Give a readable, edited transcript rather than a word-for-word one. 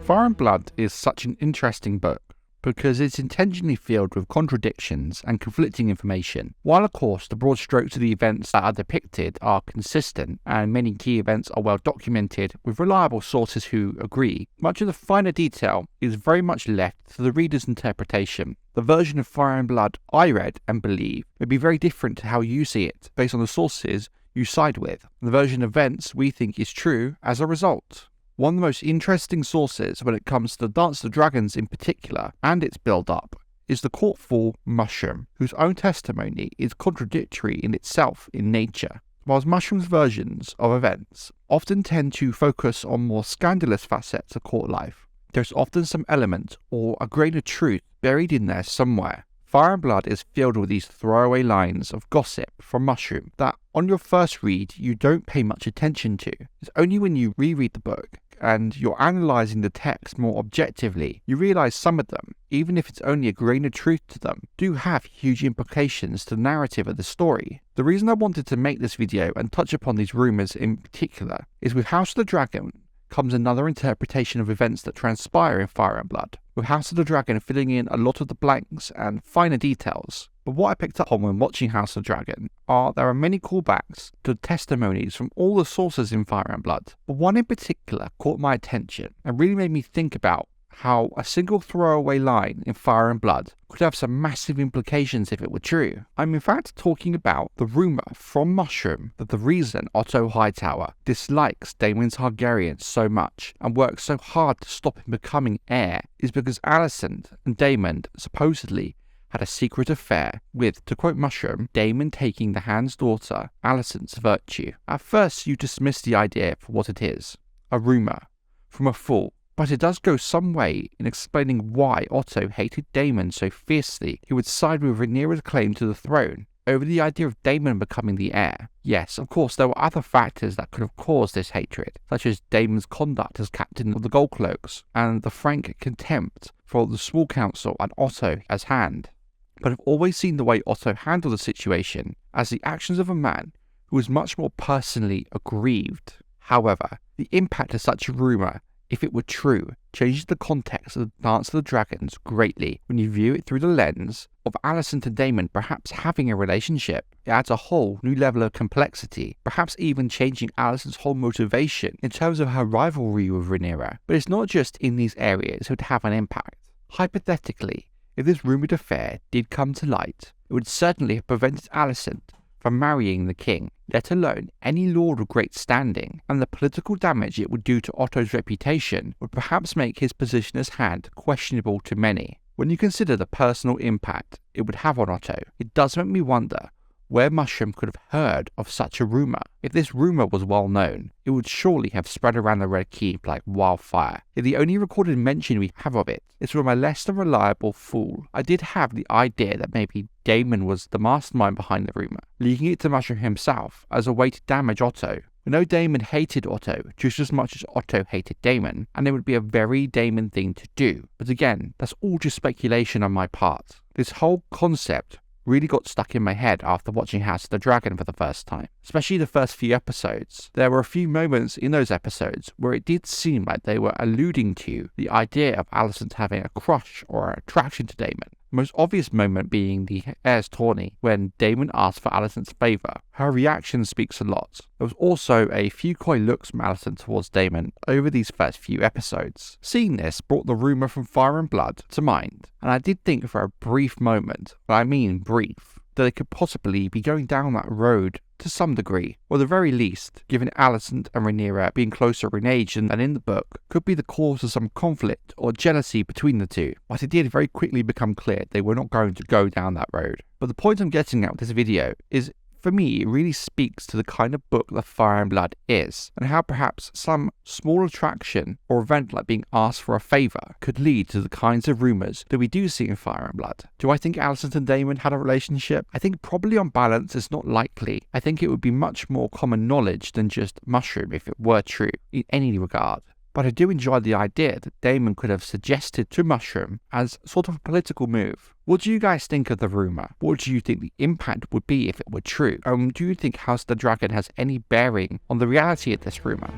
Fire and Blood is such an interesting book because it's intentionally filled with contradictions and conflicting information. While of course the broad strokes of the events that are depicted are consistent and many key events are well documented with reliable sources who agree, much of the finer detail is very much left to the reader's interpretation. The version of Fire and Blood I read and believe may be very different to how you see it based on the sources you side with, and the version of events we think is true as a result. One of the most interesting sources when it comes to the Dance of the Dragons in particular and its build-up is the courtful Mushroom, whose own testimony is contradictory in itself in nature. Whilst Mushroom's versions of events often tend to focus on more scandalous facets of court life, there's often some element or a grain of truth buried in there somewhere. Fire and Blood is filled with these throwaway lines of gossip from Mushroom that on your first read you don't pay much attention to. It's only when you reread the book and you're analysing the text more objectively, you realise some of them, even if it's only a grain of truth to them, do have huge implications to the narrative of the story. The reason I wanted to make this video and touch upon these rumours in particular is with House of the Dragon comes another interpretation of events that transpire in Fire and Blood, with House of the Dragon filling in a lot of the blanks and finer details. But what I picked up on when watching House of the Dragon are there are many callbacks to testimonies from all the sources in Fire and Blood, but one in particular caught my attention and really made me think about how a single throwaway line in Fire and Blood could have some massive implications if it were true. I'm in fact talking about the rumour from Mushroom that the reason Otto Hightower dislikes Daemon Targaryen so much and works so hard to stop him becoming heir is because Alicent and Daemon supposedly had a secret affair with, to quote Mushroom, Daemon taking the Hand's daughter, Alicent's virtue. At first you dismiss the idea for what it is, a rumour from a fool. But it does go some way in explaining why Otto hated Daemon so fiercely he would side with Rhaenyra's claim to the throne over the idea of Daemon becoming the heir. Yes, of course there were other factors that could have caused this hatred, such as Daemon's conduct as captain of the Goldcloaks and the frank contempt for the small council and Otto as Hand. But I've always seen the way Otto handled the situation as the actions of a man who was much more personally aggrieved. However, the impact of such a rumour, if it were true, changes the context of the Dance of the Dragons greatly when you view it through the lens of Alicent and Daemon perhaps having a relationship. It adds a whole new level of complexity, perhaps even changing Alicent's whole motivation in terms of her rivalry with Rhaenyra. But it's not just in these areas it would have an impact. Hypothetically, if this rumoured affair did come to light, it would certainly have prevented Alicent from marrying the king, let alone any lord of great standing, and the political damage it would do to Otto's reputation would perhaps make his position as Hand questionable to many. When you consider the personal impact it would have on Otto, it does make me wonder where Mushroom could have heard of such a rumour. If this rumour was well known, it would surely have spread around the Red Keep like wildfire. Yet the only recorded mention we have of it is from a less than reliable fool. I did have the idea that maybe Daemon was the mastermind behind the rumour, leaking it to Mushroom himself as a way to damage Otto. We know Daemon hated Otto just as much as Otto hated Daemon, and it would be a very Daemon thing to do. But again, that's all just speculation on my part. This whole concept really got stuck in my head after watching House of the Dragon for the first time, especially the first few episodes. There were a few moments in those episodes where it did seem like they were alluding to the idea of Alicent having a crush or attraction to Daemon. The most obvious moment being the Heirs Tourney, when Daemon asked for Alicent's favour. Her reaction speaks a lot. There was also a few coy looks from Alicent towards Daemon over these first few episodes. Seeing this brought the rumour from Fire and Blood to mind, and I did think for a brief moment, but I mean brief, that they could possibly be going down that road to some degree, or at the very least, given Alicent and Rhaenyra being closer in age than in the book, could be the cause of some conflict or jealousy between the two. But it did very quickly become clear they were not going to go down that road. But the point I'm getting at with this video is, for me, it really speaks to the kind of book that Fire and Blood is, and how perhaps some small attraction or event like being asked for a favour could lead to the kinds of rumours that we do see in Fire and Blood. Do I think Alicent and Daemon had a relationship? I think probably on balance it's not likely. I think it would be much more common knowledge than just Mushroom if it were true in any regard. But I do enjoy the idea that Daemon could have suggested to Mushroom as sort of a political move. What do you guys think of the rumour? What do you think the impact would be if it were true? Do you think House of the Dragon has any bearing on the reality of this rumour?